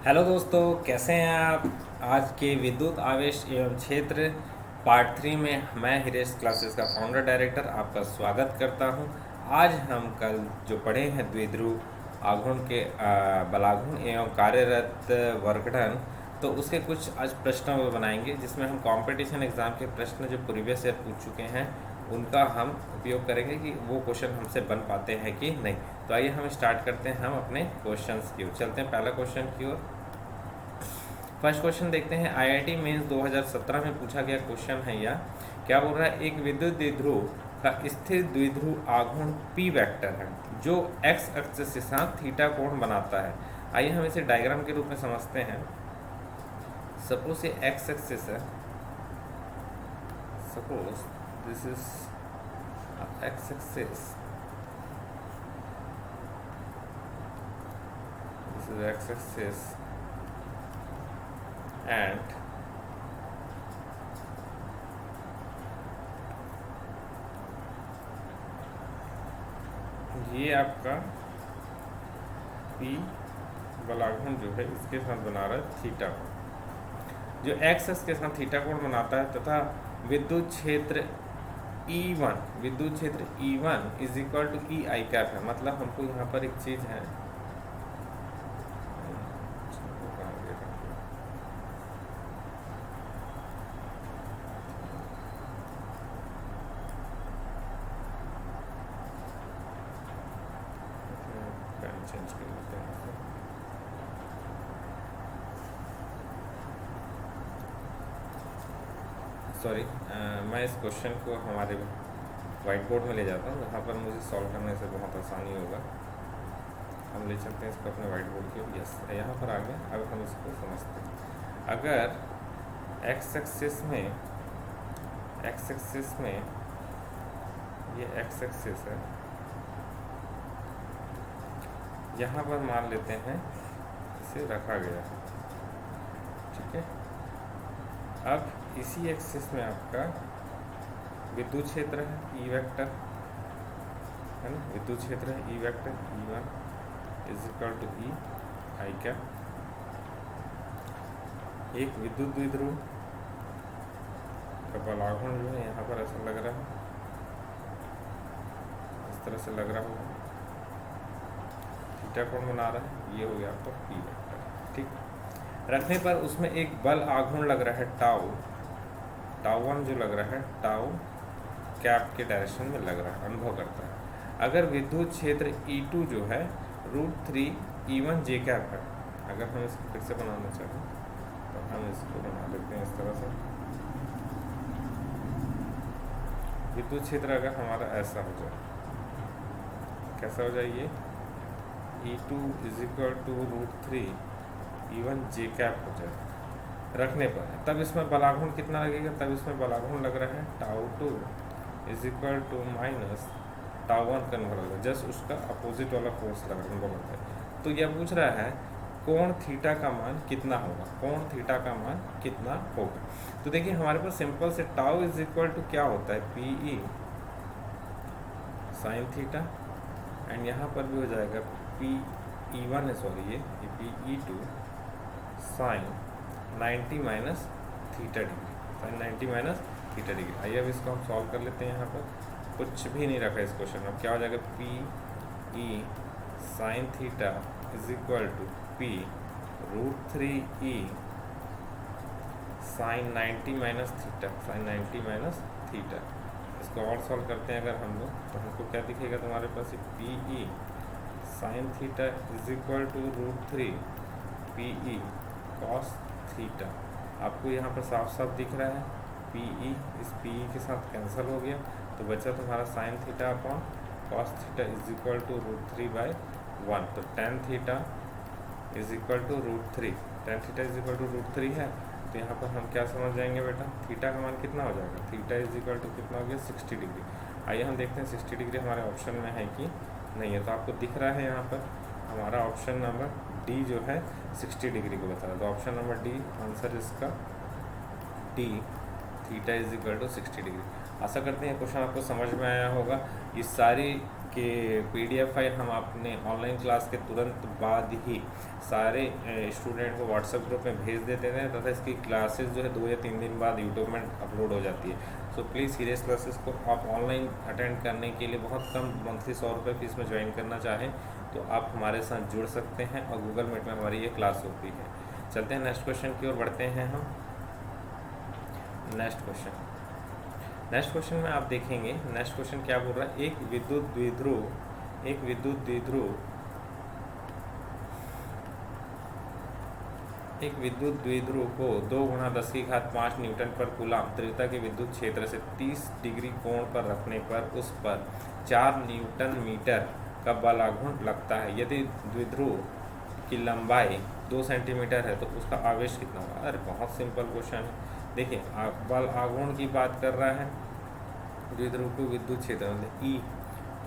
Hello दोस्तों, कैसे हैं आप। आज के विद्युत आवेश एवं क्षेत्र पार्ट 3 में मैं हिरेश क्लासेस का फाउंडर डायरेक्टर आपका स्वागत करता हूं। आज हम कल जो पढ़े हैं द्विध्रुव आघूर्ण के बलाघूर्ण एवं कार्यरत वर्गठन, तो उसके कुछ आज प्रश्नों को बनाएंगे जिसमें हम कंपटीशन एग्ज़ाम के प्रश्न जो प्रीवियस ईयर पूछ चुके हैं उनका हम उपयोग करेंगे कि वो क्वेश्चन हमसे बन पाते हैं कि नहीं। तो आइए हम स्टार्ट करते हैं हम अपने क्वेश्चंस की ओर चलते हैं। पहला क्वेश्चन की ओर, फर्स्ट क्वेश्चन देखते हैं। आईआईटी मेंस 2017 में पूछा गया क्वेश्चन है यह। क्या बोल रहा है, एक विद्युत द्विध्रुव का स्थिर द्विध्रुव आघूर्ण पी वेक्टर है जो एक्स अक्ष के साथ थीटा कोण बनाता है। आइए हम इसे डायग्राम के रूप में समझते हैं। सपोज ये एक्स एक्सिस है, suppose this is x axis, this is x axis and ये आपका पी बलाघूर्ण जो है इसके साथ बना रहा है थीटा कोण, जो एक्स के साथ थीटा कोण बनाता है, तथा विद्युत क्षेत्र E1, विद्युत क्षेत्र E1 is equal to E I cap है। मतलब हमको यहाँ पर एक चीज़ है, चेंज कर लेते हैं। सॉरी, मैं इस क्वेश्चन को हमारे वाइट बोर्ड में ले जाता हूँ जहाँ पर मुझे सॉल्व करने से बहुत आसानी होगा। हम ले चलते हैं इसको अपने वाइट बोर्ड के। यस, यहाँ पर आ गया। अब हम इसको समझते हैं। अगर एक्स एक्सिस में ये एक्स एक्सिस है, यहाँ पर मान लेते हैं इसे रखा गया, ठीक है। अब इसी एक्सिस में आपका विद्युत क्षेत्र है ई वेक्टर, है ना, विद्युत क्षेत्र है ई vector E1 is equal to E I cap. एक विद्युत द्विध्रुव का बलाघूर्ण जो है यहाँ पर ऐसा लग रहा है, इस तरह से लग रहा होगा, थीटा कोण बना रहा है, ये हो गया आपका पी वेक्टर, ठीक। रखने पर उसमें एक बल आघूर्ण लग रहा है टाउ 1 जो लग रहा है, टाउ कैप के डायरेक्शन में लग रहा है, अनुभव करता है। अगर विद्युत क्षेत्र E2 जो है √3 E1 जे कैप है। अगर हम इसको फिर से बनाना चाहें तो हम इसको बना लेते हैं इस तरह से। विद्युत क्षेत्र अगर हमारा ऐसा हो जाए, कैसा हो जाए, ये E2 is equal to √3 E1 J cap हो जाए रखने पर, तब इसमें बलाघूर्ण कितना लगेगा, तब इसमें बलाघूर्ण लग रहा है tau 2 is equal to minus tau 1 convert होगा, जस्ट उसका अपोजिट वाला फोर्स लग रहा है। तो यह पूछ रहा है कोण थीटा का मान कितना होगा, कोण थीटा का मान कितना होगा। तो देखिए हमारे पास सिंपल से टाउ इज इक्वल टू क्या होता है, P E sine theta, and यहाँ पर भी हो जाएगा पी E1 है, सॉरी ये P E2 sine 90 minus theta degree, sine 90 minus theta degree. आइए अब इसको हम सॉल्व कर लेते हैं। यहाँ पर कुछ भी नहीं रखा इस क्वेश्चन में। अब क्या हो जाएगा, P E sine theta is equal to P √3 E sine 90 minus theta, sine 90 minus theta. इसको और सॉल्व करते हैं अगर हम लोग, तो हमको क्या दिखेगा तुम्हारे पास, P E sine theta is equal to √3 P E cos theta. आपको यहाँ पर साफ साफ दिख रहा है, पी ई इस पी ई के साथ कैंसिल हो गया, तो बचा तुम्हारा sine theta upon cos theta is equal to √3/1। तो tan theta is equal to √3, tan theta is equal to √3 है। तो यहाँ पर हम क्या समझ जाएंगे बेटा, थीटा का मान कितना हो जाएगा, थीटा इज इक्वल टू कितना हो गया, 60 डिग्री। आइए हम देखते हैं 60 डिग्री हमारे ऑप्शन में है कि नहीं है। तो आपको दिख रहा है यहाँ पर हमारा ऑप्शन नंबर डी जो है 60 डिग्री को बता रहा है। तो ऑप्शन नंबर डी आंसर इसका D, theta is equal to 60 degree. आशा करते हैं क्वेश्चन आपको समझ में आया होगा। ये सारी के PDF फाइल हम अपने ऑनलाइन क्लास के तुरंत बाद ही सारे स्टूडेंट को व्हाट्सएप ग्रुप में भेज देते हैं तथा इसकी क्लासेस जो है 2 या 3 दिन बाद यूट्यूब में अपलोड हो जाती है। सो प्लीज़ सीरियस क्लासेस को आप ऑनलाइन अटेंड करने के लिए बहुत कम मंथली 100 रुपये फीस में ज्वाइन करना चाहें तो आप हमारे साथ जुड़ सकते हैं और गूगल मीट में हमारी ये क्लास होती है। चलते हैं नेक्स्ट क्वेश्चन की ओर बढ़ते हैं हम। नेक्स्ट क्वेश्चन में आप देखेंगे नेक्स्ट क्वेश्चन क्या बोल रहा है। एक विद्युत द्विध्रुव को 2 × 10⁵ न्यूटन पर कूलाम तीव्रता के विद्युत क्षेत्र से 30 डिग्री कोण पर रखने पर उस पर 4 न्यूटन मीटर का बल आघूर्ण लगता है। यदि द्विध्रुव की लंबाई 2 सेंटीमीटर है तो उसका आवेश कितना होगा। अरे बहुत सिंपल क्वेश्चन है। देखिए बल आघूर्ण की बात कर रहा है, द्विध्रुव को विद्युत क्षेत्र में ई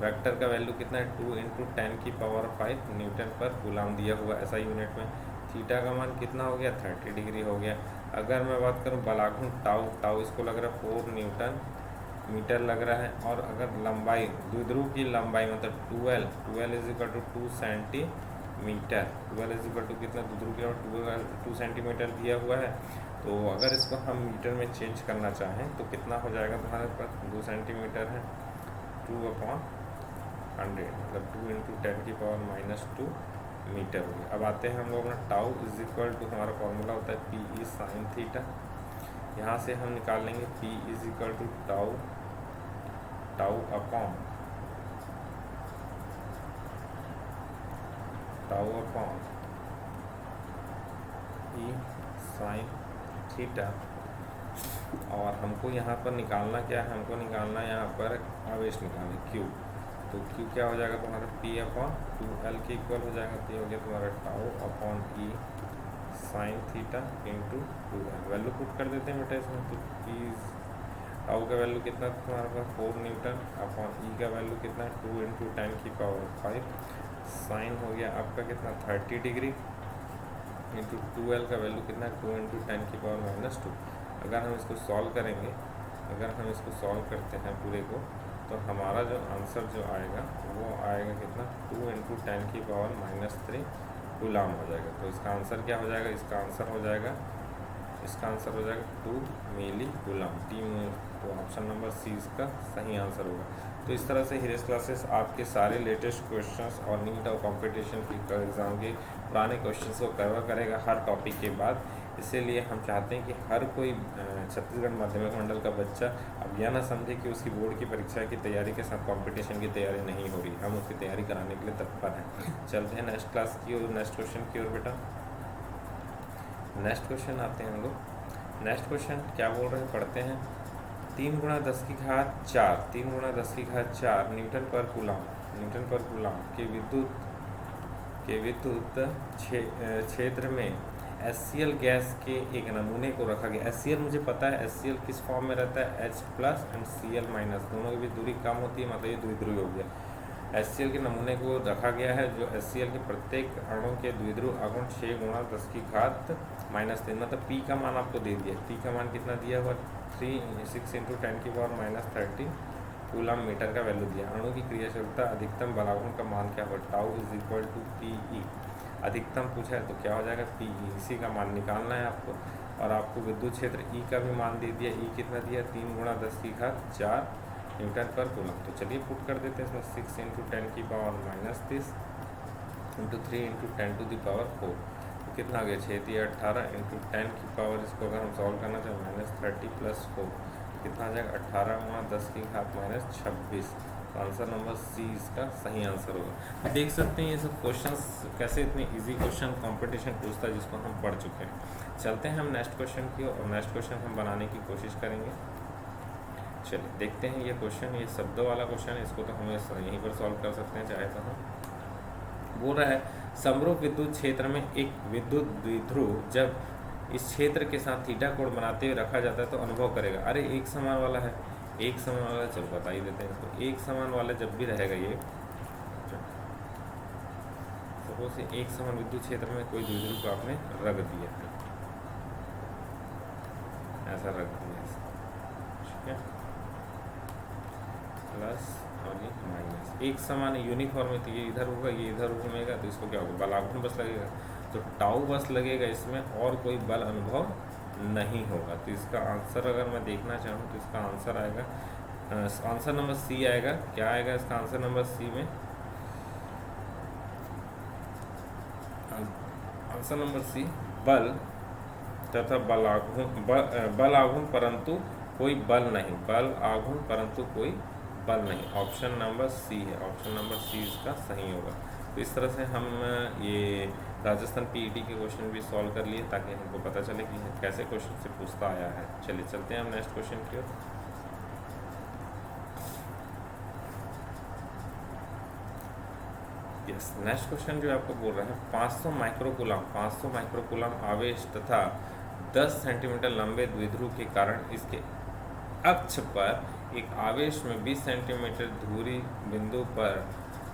वेक्टर का वैल्यू कितना है 2 × 10⁵ न्यूटन पर कूलाम दिया हुआ ऐसा यूनिट में। थीटा का मान कितना हो गया 30 डिग्री हो गया। अगर मैं बात करूं बलाघूर्ण टाउ इसको लग रहा है 4 न्यूटन मीटर लग रहा है। और अगर लंबाई द्विध्रुव की लंबाई मतलब 12 = 2 सेंटीमीटर, 12 = कितना द्विध्रुव की 2 सेंटीमीटर दिया हुआ है। तो अगर इसको हम मीटर में चेंज करना चाहें तो कितना हो जाएगा तुम्हारे पास 2 सेंटीमीटर है 2/100 मतलब 2 × 10⁻² मीटर हो गया। अब आते हैं हम लोग अपना टाउ = हमारा फॉर्मूला होता है PE sin थीटा। यहाँ से हम निकाल लेंगे P = tau upon E sin theta. और हमको यहाँ पर निकालना क्या है, हमको निकालना है यहाँ पर आवेश निकालना Q। तो Q क्या हो जाएगा तुम्हारा P/2L के इक्वल हो जाएगा। तो ये हो गया तुम्हारा tau upon E sin theta × 2L। Value put कर देते हैं बेटा इसमें। तो P टाउ का वैल्यू कितना तुम्हारे पास 4 न्यूटन अपॉन E का वैल्यू कितना 2 × 10⁵ साइन हो गया आपका कितना 30 डिग्री × 2L का वैल्यू कितना 2 × 10⁻²। अगर हम इसको सॉल्व करते हैं पूरे को तो हमारा जो आंसर जो आएगा वो आएगा कितना 2 × 10⁻³ कूलाम हो जाएगा। तो इसका आंसर क्या हो जाएगा, इसका आंसर हो जाएगा 2 मिली कूलाम। तो ऑप्शन नंबर सी इसका सही आंसर होगा। तो इस तरह से हिरेस क्लासेस आपके सारे लेटेस्ट क्वेश्चंस और नीट और कंपटीशन की एग्ज़ाम के पुराने क्वेश्चंस को कवर करेगा हर टॉपिक के बाद। इसीलिए हम चाहते हैं कि हर कोई छत्तीसगढ़ माध्यमिक मंडल का बच्चा अब यह ना समझे कि उसकी बोर्ड की परीक्षा की तैयारी के साथ कंपटीशन की तैयारी नहीं हो रही। हम उसकी तैयारी कराने के लिए तत्पर हैं। चलते हैं नेक्स्ट क्लास की और नेक्स्ट क्वेश्चन की ओर बेटा। नेक्स्ट क्वेश्चन आते हैं हम लोग। नेक्स्ट क्वेश्चन क्या बोल रहे हैं पढ़ते हैं। 3 × 10⁴ न्यूटन पर कूलाम के विद्युत क्षेत्र में HCl गैस के एक नमूने को रखा गया। HCl मुझे पता है HCl किस फॉर्म में रहता है H+ एंड Cl-, दोनों की भी दूरी कम होती है, मतलब ये द्विध्रुव हो गया। HCl के नमूने को रखा गया है जो HCl के प्रत्येक अणु के द्विध्रुव आघूर्ण 6 × 10⁻³ मतलब P का मान आपको दे दिया। P का मान कितना दिया हुआ 6 × 10⁻³ कूलाम मीटर का वैल्यू दिया। अणु की क्रियाशीलता अधिकतम बलाघूर्ण का मान क्या होगा टाउ = PE। अधिकतम पूछा है तो क्या हो जाएगा PE। इसी का मान निकालना है आपको। और आपको विद्युत क्षेत्र E का भी मान दे दिया। E कितना दिया 3 × 10⁴ न्यूटन पर कूलाम। तो चलिए पुट कर देते हैं इसमें 6 × 10⁻³ × 3 × 10⁴। तो कितना आ गया 6 × 18 × 10⁻। इसको अगर हम सॉल्व करना चाहें -30 + 4 कितना आ जाएगा 18 × 10⁻26। तो आंसर नंबर सी इसका सही आंसर होगा। देख सकते हैं ये सब क्वेश्चंस कैसे इतने इजी क्वेश्चन कंपटीशन पूछता है जिसको हम पढ़ चुके हैं। चलते हैं हम नेक्स्ट क्वेश्चन की और नेक्स्ट क्वेश्चन हम बनाने की कोशिश करेंगे। चलिए देखते हैं ये क्वेश्चन, ये शब्दों वाला क्वेश्चन है। इसको तो हम यहीं पर सॉल्व कर सकते हैं चाहे तो हम। बोल रहा है समरूप विद्युत क्षेत्र में एक विद्युत द्विध्रुव जब इस क्षेत्र के साथ थीटा कोण बनाते हुए रखा जाता है तो अनुभव करेगा। अरे एक समान वाला है, एक समान वाला चलो बता ही देते हैं इसको। एक समान वाला जब भी रहेगा ये सपोज एक समान विद्युत क्षेत्र में कोई द्विध्रुव को आपने रख दिया है, ऐसा रख दिया ठीक है, प्लस और ये माइनस, एक समान यूनिफॉर्म है, तो ये इधर होगा ये इधर घूमेगा, तो इसको क्या होगा, बल आघूर्ण बस लगेगा, तो टाउ बस लगेगा इसमें, और कोई बल अनुभव नहीं होगा। तो इसका आंसर अगर मैं देखना चाहूँ तो इसका आंसर आएगा, आंसर नंबर सी आएगा। क्या आएगा इसका आंसर नंबर सी में? आंसर नंबर सी, बल तथा बल आघूर्ण परंतु कोई बल नहीं, बल आघूर्ण परंतु कोई बल नहीं। ऑप्शन नंबर सी है, ऑप्शन नंबर सी इसका सही होगा। तो इस तरह से हम ये राजस्थान पीईटी के क्वेश्चन भी सॉल्व कर लिए, ताकि हमको पता चले कि कैसे क्वेश्चन से पूछता आया है। चलिए चलते हैं हम नेक्स्ट क्वेश्चन की ओर। यस, नेक्स्ट क्वेश्चन जो आपको बोल रहा है 500 माइक्रोकूलम आवेश तथा 10 सेंटीमीटर लंबे द्विध्रुव के कारण इसके अक्ष पर एक आवेश में 20 सेंटीमीटर दूरी बिंदु पर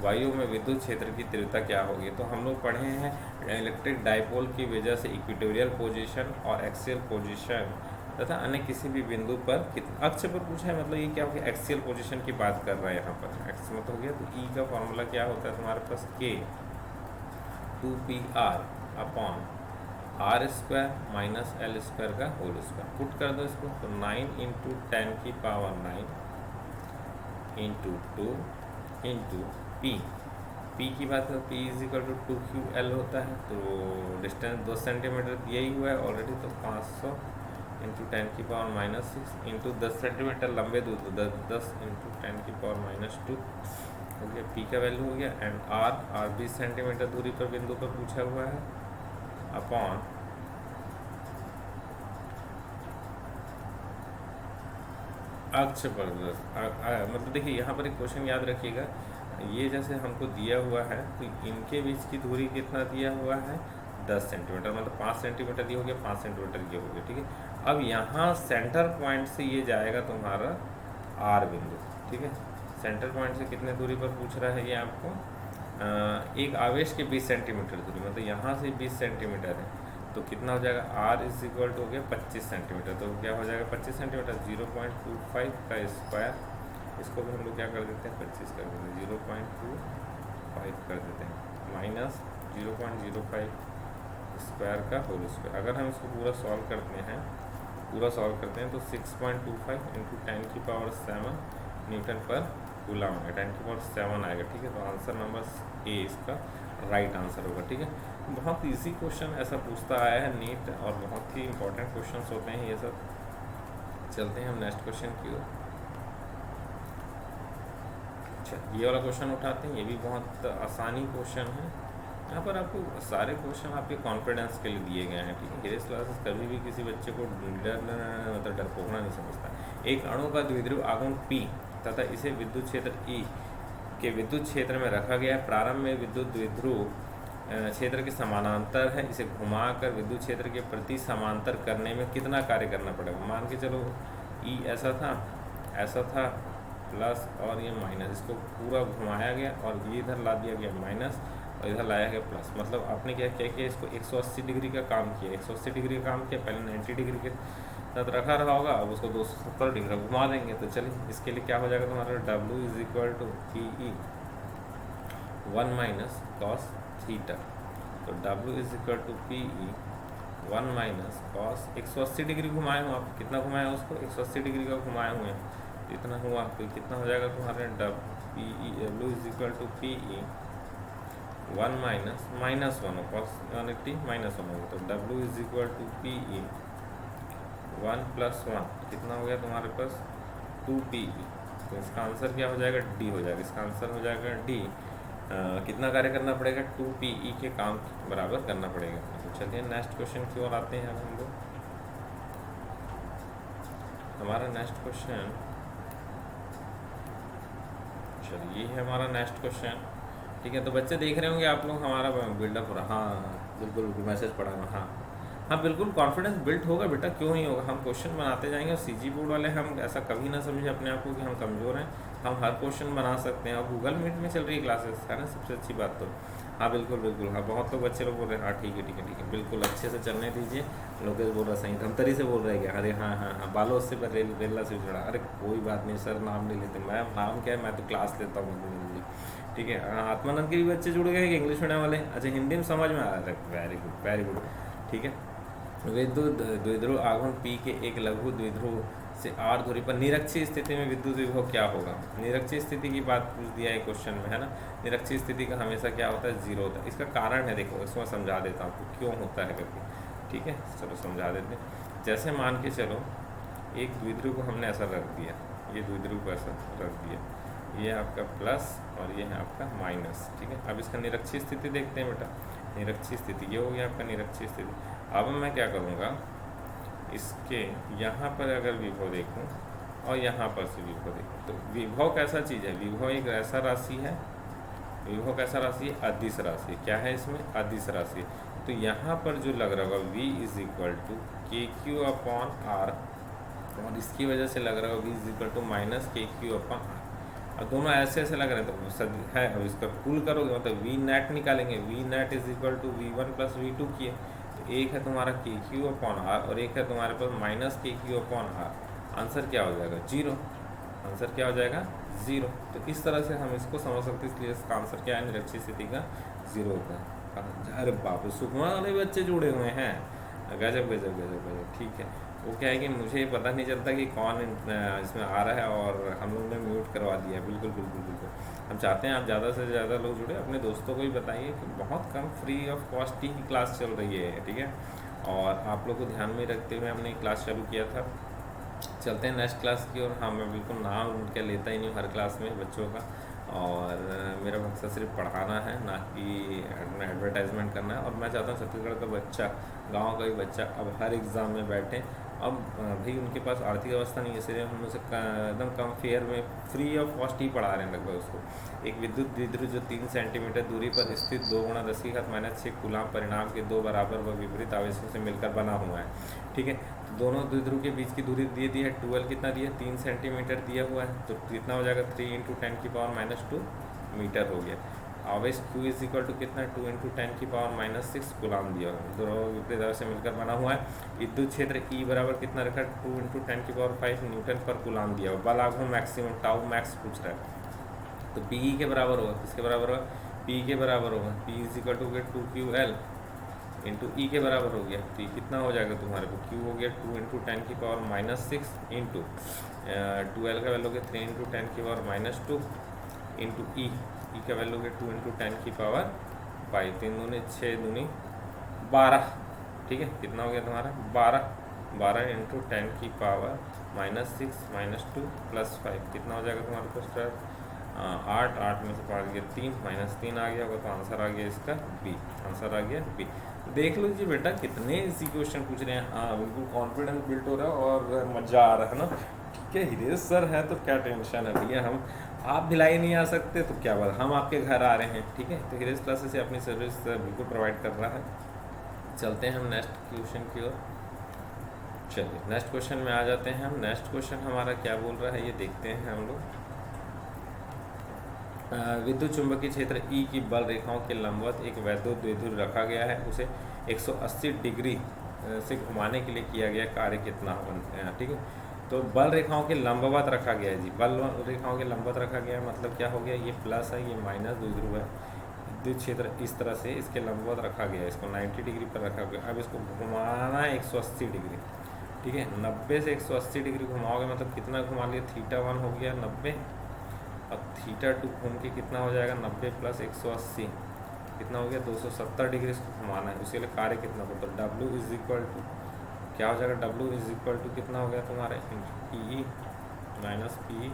वायु में विद्युत क्षेत्र की तीव्रता क्या होगी। तो हम लोग पढ़े हैं इलेक्ट्रिक डाइपोल की वजह से इक्वेटोरियल पोजीशन और एक्सियल पोजीशन तथा अन्य किसी भी बिंदु पर कितना अक्ष पर पूछा है, मतलब ये क्या हो गया, एक्सियल पोजीशन की बात कर रहा है यहाँ पर, एक्स मतलब हो गया। तो ई का फॉर्मूला क्या होता है तुम्हारे पास, K 2πr upon R square minus L square का होल स्क्वायर। पुट कर दो इसको, तो 9 इंटू 10 की power 9 into 2 into P, P की बात करो, P is equal to 2ql होता है। तो डिस्टेंस 2 सेंटीमीटर दिया ही हुआ है ऑलरेडी, तो 500 इंटू 10 की पावर माइनस 6 इंटू 10 सेंटीमीटर लंबे दूर, तो 10 इंटू 10 की पावर माइनस 2 हो गया, पी का वैल्यू हो गया। एंड आर 20 सेंटीमीटर दूरी पर बिंदु पर पूछा हुआ है, अपॉन अक्ष पर मतलब देखिए यहाँ पर एक क्वेश्चन याद रखिएगा, ये जैसे हमको दिया हुआ है तो इनके बीच की दूरी कितना दिया हुआ है, 10 सेंटीमीटर, मतलब 5 सेंटीमीटर ये हो गया, 5 सेंटीमीटर ये हो गया, ठीक है। अब यहाँ सेंटर पॉइंट से ये जाएगा तुम्हारा आर बिंदु, ठीक है। सेंटर पॉइंट से कितने दूरी पर पूछ रहा है ये आपको, एक आवेश के 20 सेंटीमीटर दूरी, मतलब यहाँ से 20 सेंटीमीटर है, तो कितना हो जाएगा, आर इज इक्वल टू हो गया 25 सेंटीमीटर। तो क्या हो जाएगा 25 सेंटीमीटर, 0.25 का स्क्वायर, इसको भी हम लोग क्या कर देते हैं 25 कर देते हैं, 0.25 कर देते हैं, माइनस 0.05 स्क्वायर का होल स्क्वायर। अगर हम इसको पूरा सॉल्व करते हैं तो 6.25 इंटू 10 की पावर 7 न्यूटन पर कूलम है, 10 की पावर 7 आएगा, ठीक है। तो आंसर नंबर ए इसका राइट आंसर होगा, ठीक है। बहुत इजी क्वेश्चन ऐसा पूछता आया है नीट, और बहुत ही इंपॉर्टेंट क्वेश्चंस होते हैं ये सब। चलते हैं हम नेक्स्ट क्वेश्चन की ओर। अच्छा, ये वाला क्वेश्चन उठाते हैं, ये भी बहुत आसानी क्वेश्चन है। यहाँ पर आपको सारे क्वेश्चन आपके कॉन्फिडेंस के लिए दिए गए हैं, ठीक है। हिरेस क्लासेस कभी भी किसी बच्चे को मतलब डरपोकना नहीं समझता। एक अणु का द्विध्रुव आघूर्ण P तथा इसे विद्युत क्षेत्र E के विद्युत क्षेत्र में रखा गया है। प्रारंभ में विद्युत द्विध्रुव क्षेत्र के समानांतर है, इसे घुमाकर विद्युत क्षेत्र के प्रति समांतर करने में कितना कार्य करना पड़ेगा। मान के चलो E ऐसा था प्लस और ये माइनस, इसको पूरा घुमाया गया और ये इधर ला दिया गया माइनस और इधर लाया गया प्लस। मतलब आपने क्या किया, इसको 180 डिग्री का काम किया, 180 डिग्री का काम किया, पहले 90 डिग्री के साथ रखा रहा होगा, अब उसको 270 डिग्री घुमा देंगे। तो चलिए इसके लिए क्या हो जाएगा तुम्हारा, W is equal to PE 1 minus cos theta. तो W is equal to PE 1 minus cos, 180 degree घुमाए हुए, आप कितना घुमाए हैं उसको, 180 डिग्री का घुमाए हुए हैं, इतना हुआ। तो कितना हो जाएगा तुम्हारे W is equal to PE 1 minus 1 cos 180 minus 1 होगा। तो W is equal to PE 1 plus 1 कितना हो गया तुम्हारे पास 2PE। तो इसका आंसर क्या हो जाएगा, D हो जाएगा। इसका आंसर हो जाएगा D। कितना कार्य करना पड़ेगा, 2PE के काम बराबर करना पड़ेगा। तो चलिए नेक्स्ट क्वेश्चन की ओर आते हैं। अब हम लोग हमारा नेक्स्ट क्वेश्चन, चलिए ये है हमारा नेक्स्ट क्वेश्चन, ठीक है। तो बच्चे देख रहे होंगे आप लोग हमारा बिल्डअप हो रहा, हाँ बिल्कुल मैसेज पढ़ा है, हाँ बिल्कुल कॉन्फिडेंस बिल्ड होगा बेटा, क्यों नहीं होगा। हम क्वेश्चन बनाते जाएंगे और CG बोर्ड वाले हम ऐसा कभी ना समझे अपने आप को कि हम कमज़ोर हैं, हम हर क्वेश्चन बना सकते हैं। और गूगल मीट में चल रही क्लासेस है ना, सबसे अच्छी बात। तो हाँ बिल्कुल बिल्कुल, हाँ बहुत लोग बच्चे लोग बोल रहे हैं, हाँ ठीक है ठीक है ठीक है, बिल्कुल अच्छे से चलने दीजिए। लोकेश बोल रहा सही, धमतरी से बोल रहे हैं क्या? अरे हाँ हाँ हाँ, बालोद से रेला से जुड़ा, अरे कोई बात नहीं सर, नाम नहीं लेते, मैं नाम क्या है, मैं तो क्लास लेता हूँ हिंदी। ठीक है, आत्मानंद के भी बच्चे जुड़ गए इंग्लिश मीडियम वाले, अच्छा हिंदी में समझ में आ रहा है, वेरी गुड वेरी गुड। ठीक है, विद्युत द्विध्रुव आघूर्ण पी के एक लघु द्विध्रुव से आर दूरी पर निरक्षीय स्थिति में विद्युत विभव क्या होगा? निरक्षीय स्थिति की बात पूछ दिया है क्वेश्चन में, है ना। निरक्षीय स्थिति का हमेशा क्या होता है? जीरो होता है। इसका कारण है, देखो इसमें समझा देता हूँ आपको क्यों होता है करके। ठीक है, चलो समझा देते हैं। जैसे मान के चलो एक द्विध्रुव को हमने ऐसा रख दिया, ये द्विध्रुव को ऐसा रख दिया, ये आपका प्लस और ये है आपका माइनस। ठीक है, अब इसका निरक्षीय स्थिति देखते हैं बेटा। निरक्षीय स्थिति ये हो गया आपका निरक्षीय स्थिति। अब मैं क्या करूँगा, इसके यहाँ पर अगर विभव देखूँ और यहाँ पर से विभव देखूँ, तो विभव कैसा चीज़ है? विभव एक ऐसा राशि है, विभव कैसा राशि है? अदिश राशि। क्या है इसमें? अदिश राशि। तो यहाँ पर जो लग रहा होगा V is equal to K Q upon R, और इसकी वजह से लग रहा होगा V is equal to minus K Q upon R. अब दोनों ऐसे ऐसे लग रहे हैं तो सद है, अब इसका पुल करोगे मतलब V नेट निकालेंगे, V net is equal to V1 plus V2 किए, तो एक है तुम्हारा के क्यू अपॉन आर और एक है तुम्हारे पास minus K Q upon are. Answer क्या हो जाएगा? जीरो। आंसर क्या हो जाएगा? जीरो। तो इस तरह से हम इसको समझ सकते हैं, इसलिए इसका आंसर क्या है? निरक्षीय स्थिति का जीरो होता है। अरे बाप रे, सुकमा वाले बच्चे जुड़े हुए हैं, गजब गजब गजब गजब। ठीक है, वो क्या है कि मुझे पता नहीं चलता कि कौन इसमें आ रहा है, और हम लोग ने म्यूट करवा दिया। बिल्कुल बिल्कुल बिल्कुल, हम चाहते हैं आप ज़्यादा से ज़्यादा लोग जुड़े, अपने दोस्तों को भी बताइए कि बहुत कम फ्री ऑफ कॉस्ट ही क्लास चल रही है। ठीक है, और आप लोग को ध्यान में रखते हुए हमने क्लास चालू किया था। चलते हैं नेक्स्ट क्लास की ओर। हाँ, मैं बिल्कुल नाम उनके लेता ही नहीं हर क्लास में बच्चों का, और मेरा मकसद सिर्फ पढ़ाना है, ना कि एडवर्टाइजमेंट करना है। और मैं चाहता हूँ छत्तीसगढ़ का बच्चा, गांव का ही बच्चा अब हर एग्ज़ाम में बैठे। अब भाई उनके पास आर्थिक अवस्था नहीं है, इसलिए हम उसे एकदम कम फेयर में फ्री ऑफ कॉस्ट ही पढ़ा रहे हैं लगभग उसको। एक विद्युत द्विध्रुव जो 3 सेंटीमीटर दूरी पर स्थित 2 × 10⁻⁶ कूलाम परिणाम के दो बराबर व विपरीत आवेशों से मिलकर बना हुआ है। ठीक है, तो दोनों द्विध्रुव के बीच की दूरी दे दी है 12, कितना दिया? 3 सेंटीमीटर दिया हुआ है, तो कितना हो जाएगा? 3 × 10⁻⁻² मीटर हो गया। आवेश Q इज इक्वल टू कितना? 2 × 10⁻⁻6 गुलाम दिया हुआ है, दोनों विपरीत आवेश से मिलकर बना हुआ है। विद्युत क्षेत्र E बराबर कितना रखा? 2 × 10⁵ न्यूटन पर गुलाम दिया हुआ। बल आघूर्ण मैक्सिमम टाउ मैक्स पूछ रहा है, तो PE के बराबर होगा, किसके बराबर होगा? PE के बराबर होगा। P is equal to 2QL into E के बराबर हो गया, तो कितना हो जाएगा तुम्हारे को? Q हो गया 2 × 10⁻⁶ इंटू 12 का वैल्यू हो गया 3 × 10⁻² इंटू E का वैल्यू हो गया 2 × 10⁵, 3 दूनी 6 दूनी 12। ठीक है, कितना हो गया तुम्हारा? 12 × 10⁻⁻6 - 2 + 5 कितना हो जाएगा तुम्हारे पास? 8 में से 5 गया 3, -3 आ गया होगा, तो आंसर आ गया इसका बी। आंसर आ गया बी। देख लीजिए बेटा कितने इजी क्वेश्चन पूछ रहे हैं। हाँ बिल्कुल कॉन्फिडेंस बिल्ड हो रहा है और मज़ा आ रहा है ना। ठीक है, हिरेश सर है तो क्या टेंशन है भैया, हम आप भिलाई नहीं आ सकते तो क्या बात, हम आपके घर आ रहे हैं। ठीक है, तो हिरेश क्लासेस से अपनी सर्विस बिल्कुल प्रोवाइड कर रहा है। चलते हैं हम नेक्स्ट क्वेश्चन की ओर। चलिए नेक्स्ट क्वेश्चन में आ जाते हैं हम। नेक्स्ट क्वेश्चन हमारा क्या बोल रहा है ये देखते हैं हम लोग। विद्युत चुंबकीय क्षेत्र E की बल रेखाओं के लंबवत एक वैद्युत द्विध्रुव रखा गया है, उसे 180 डिग्री से घुमाने के लिए किया गया कार्य कितना होगा? ठीक है, तो बल रेखाओं के लंबवत रखा गया है जी, बल रेखाओं के लंबवत रखा गया है, मतलब क्या हो गया? ये प्लस है, ये माइनस द्विध्रुव है। विद्युत क्षेत्र इस तरह से इसके लंबवत रखा गया है, इसको 90 डिग्री पर रखा गया। अब इसको घुमाना है 180 डिग्री। ठीक है, 90 से 180 डिग्री घुमाओगे मतलब कितना घुमा लिया? θ1 हो गया 90, अब θ2 घूम के कितना हो जाएगा? 90 + 180 कितना हो गया? 270 डिग्री इसको घुमाना है। उसके लिए कार्य कितना होता है? W इज इक्वल टू क्या हो जाएगा? W इज इक्वल टू कितना हो गया तुम्हारे? PE minus PE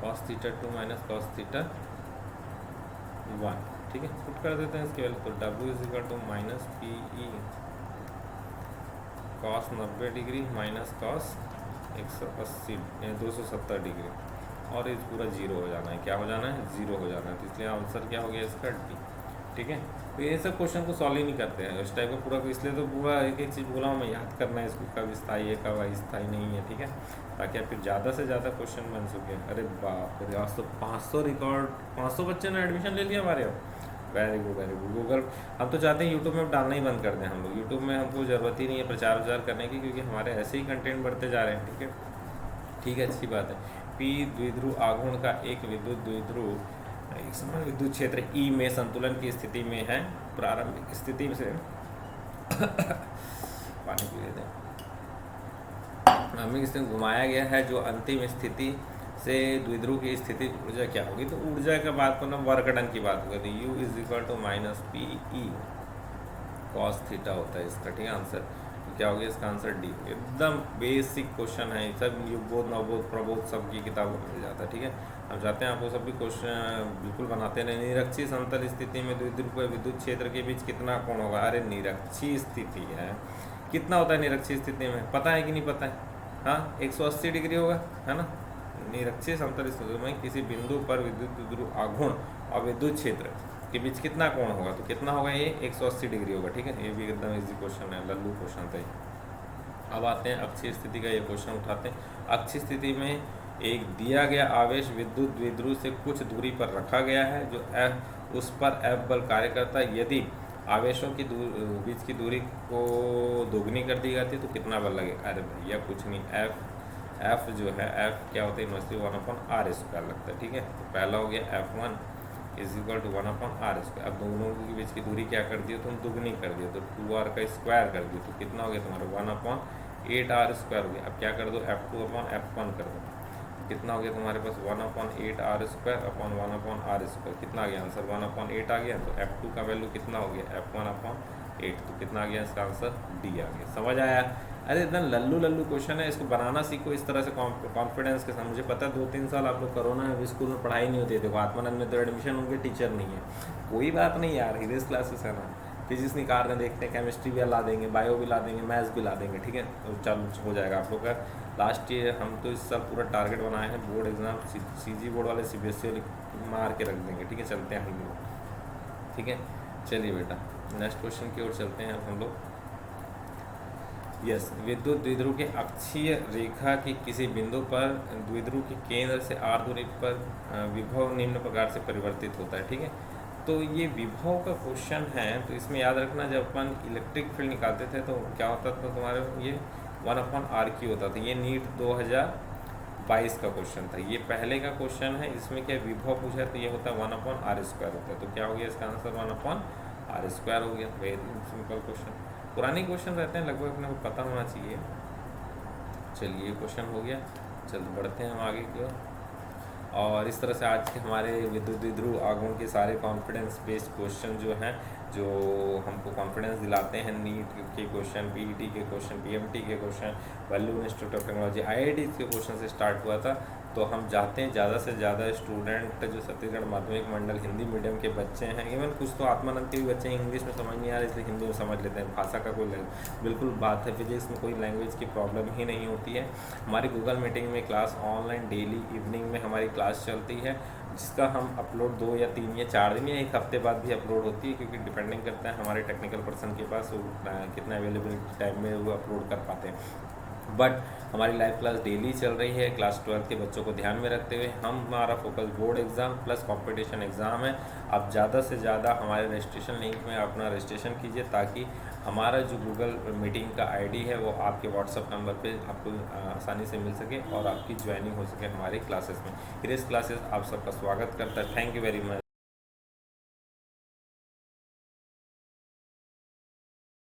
cos θ2 minus cos θ1। ठीक है, पुट कर देते हैं इसके वैल्यू, तो W is equal to minus PE cos 90 degree minus cos 180 270 degree, और इस पूरा जीरो हो जाना है। क्या हो जाना है? जीरो हो जाना है। तो इसलिए आंसर क्या हो गया इसका? डी। ठीक है, तो ये सब क्वेश्चन को सॉल्व ही नहीं करते हैं इस टाइप का पूरा, इसलिए तो पूरा एक एक चीज़ बोला हूँ मैं, याद करना है इसको, कब स्थायी है कब अस्थायी नहीं है। ठीक है, ताकि आप फिर ज़्यादा से ज़्यादा क्वेश्चन बन सके। अरे बाप रे, आज तो 500 रिकॉर्ड, 500 बच्चे ने एडमिशन ले लिया हमारे। अब very good very good. Google हम तो चाहते हैं यूट्यूब में डालना ही बंद कर दें हम लोग। यूट्यूब में हमको ज़रूरत ही नहीं है प्रचार प्रचार करने की, क्योंकि हमारे ऐसे ही कंटेंट बढ़ते जा रहे हैं। ठीक है, ठीक है, अच्छी बात है। पी द्विध्रुव आघूर्ण का एक विद्युत द्विध्रुव एक समान विद्युत क्षेत्र ई में संतुलन की स्थिति में है। प्रारंभिक स्थिति से पानी पी लेते हैं। प्रारंभिक स्थिति में घुमाया गया है, जो अंतिम स्थिति से द्विध्रुव की स्थिति ऊर्जा क्या होगी? तो ऊर्जा का बात करना, वर्क डन की बात होगी, तो U is equal to minus P E cos theta होता है इसका। ठीक है, आंसर तो क्या हो गया इसका? Answer D. एकदम बेसिक क्वेश्चन है, सब युगबोध नवबोध प्रबोध सब की किताबों में मिल जाता है। ठीक है, हम चाहते हैं आपको सभी क्वेश्चन बिल्कुल बनाते रहे। निरक्षीय समतल स्थिति में द्विध्रुव के विद्युत क्षेत्र के बीच कितना कोण होगा? अरे निरक्षीय स्थिति है, कितना होता है निरक्षीय स्थिति में? पता है कि नहीं पता है? हाँ, 180 डिग्री होगा, है ना। निरक्षीय समतल स्थिति में किसी बिंदु पर विद्युत द्विध्रुव आघूर्ण और विद्युत क्षेत्र के बीच कितना कोण होगा? तो कितना होगा? ये 180 डिग्री होगा। ठीक है, ये भी एकदम इजी क्वेश्चन है, लल्लू क्वेश्चन था ये। अब आते हैं अक्षीय स्थिति का, ये क्वेश्चन उठाते हैं। अक्षीय स्थिति में एक दिया गया आवेश विद्युत द्विध्रुव से कुछ दूरी पर रखा गया है, जो F उस पर F बल कार्य करता है। यदि आवेशों की बीच की दूरी को दोगुनी कर दी जाती है तो कितना बल लगेगा? अरे भैया कुछ नहीं, F जो है F क्या होता है? यूनिवर्सिटी 1/r² लगता है। ठीक है, तो पहला हो गया F1 is equal to 1/r²। अब दोनों के बीच की दूरी क्या कर दियो? तुम दुगनी कर दियो, तो 2r का स्क्वायर कर दियो, तो कितना हो गया तुम्हारा? 1/8r² हो गया। अब क्या कर दो? F2/F1 कर दो, कितना हो गया तुम्हारे पास? 1/8r² upon 1/r²। कितना आ गया आंसर? 1/8 आ गया। तो F2 का वैल्यू कितना हो गया? F1/8। तो कितना आ गया इसका आंसर? डी आ गया। समझ आया? अरे एकदम लल्लू क्वेश्चन है, इसको बनाना सीखो इस तरह से कॉन्फिडेंस के साथ। मुझे पता है 2-3 साल आप लोग कोरोना में भी स्कूल में पढ़ाई नहीं होती है। देखो आत्मानंद में तो एडमिशन उनके टीचर नहीं है, कोई बात नहीं यार, हिरेस क्लासेस है ना। फिजिक्स निकाल रहे हैं, देखते हैं, केमिस्ट्री भी ला देंगे, बायो भी ला देंगे, मैथ्स भी ला देंगे। ठीक है, तो चालू हो जाएगा आप लोग का। लास्ट ईयर हम तो इस साल पूरा टारगेट बनाए हैं, बोर्ड एग्जाम CG बोर्ड वाले CBSE वाले मार के रख देंगे। ठीक है, चलते हैं हम लोग। ठीक है, चलिए बेटा नेक्स्ट क्वेश्चन की ओर चलते हैं अब हम लोग। यस, विद्युत द्विध्रुव के अक्षीय रेखा की किसी बिंदु पर द्विध्रुव के केंद्र से r दूरी पर विभव निम्न प्रकार से परिवर्तित होता है। ठीक है, तो ये विभव का क्वेश्चन है, तो इसमें याद रखना जब अपन इलेक्ट्रिक फील्ड निकालते थे तो क्या होता था तुम्हारे? ये 1/RQ होता था। ये नीट 2022 का क्वेश्चन था, ये पहले का क्वेश्चन है। इसमें क्या विभव पूछा है तो ये होता है 1/r² होता है। तो क्या हो गया इसका आंसर? 1/r² हो गया। वेरी सिंपल क्वेश्चन, पुराने क्वेश्चन रहते हैं, लगभग अपने को पता होना चाहिए। चलिए क्वेश्चन हो गया, चल बढ़ते हैं हम आगे की ओर। और इस तरह से आज के हमारे विद्युत द्विध्रुव आघूर्ण के सारे कॉन्फिडेंस बेस्ड क्वेश्चन जो हैं, जो हमको कॉन्फिडेंस दिलाते हैं, नीट के क्वेश्चन, PET के क्वेश्चन, PMT के question, value institute of technology, IIT के क्वेश्चन से स्टार्ट हुआ था। तो हम चाहते हैं ज़्यादा से ज़्यादा स्टूडेंट जो छत्तीसगढ़ माध्यमिक मंडल हिंदी मीडियम के बच्चे हैं, इवन कुछ तो आत्मानंद के भी बच्चे हैं, इंग्लिश में समझ नहीं आ रहा इसलिए हिंदी में समझ लेते हैं, भाषा का कोई बिल्कुल बात है। फिजिक्स में कोई लैंग्वेज की प्रॉब्लम ही नहीं होती है। हमारी गूगल मीटिंग में क्लास ऑनलाइन डेली इवनिंग में हमारी क्लास चलती है, जिसका हम अपलोड 2 या 3 या 4 दिन या 1 हफ्ते बाद भी अपलोड होती है, क्योंकि डिपेंडिंग करता है हमारे टेक्निकल पर्सन के पास वो कितना अवेलेबिलिटी टाइम में वो अपलोड कर पाते हैं। बट हमारी लाइव क्लास डेली चल रही है। क्लास 12 के बच्चों को ध्यान में रखते हुए हमारा focus board exam plus competition exam है। आप ज़्यादा से ज़्यादा हमारे रजिस्ट्रेशन लिंक में अपना रजिस्ट्रेशन कीजिए, ताकि हमारा जो गूगल मीटिंग का ID है वो आपके व्हाट्सअप नंबर पे आपको आसानी से मिल सके और आपकी ज्वाइनिंग हो सके हमारी क्लासेस में। इस क्लासेस आप सबका स्वागत करता है। Thank you very much.